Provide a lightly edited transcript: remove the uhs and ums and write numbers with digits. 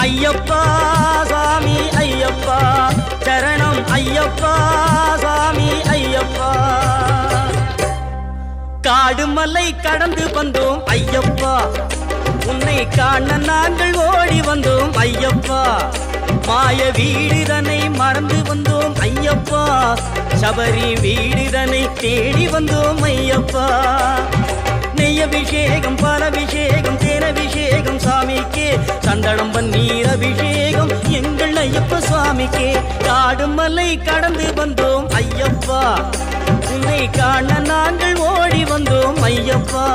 ஐயப்பா சாமி ஐயப்பா சரணம் ஐயப்பா சாமி ஐயப்பா காடு மலை கடந்து வந்தோம் ஐயப்பா உன்னை காண நாங்கள் ஓடி வந்தோம் ஐயப்பா மாய வீடுதனை மறந்து வந்தோம் ஐயப்பா சபரி வீடுதனை தேடி வந்தோம் ஐயப்பா நெய்யபிஷேகம் பாலபிஷேகம் தேனபிஷேகம் சாமிக்கே சந்தனம் பன்னீர் அபிஷேகம் எங்கள் ஐயப்ப சுவாமிக்கே காடு மலை கடந்து வந்தோம் ஐயப்பா உன்னை காண நாங்கள் ஓடி வந்தோம் ஐயப்பா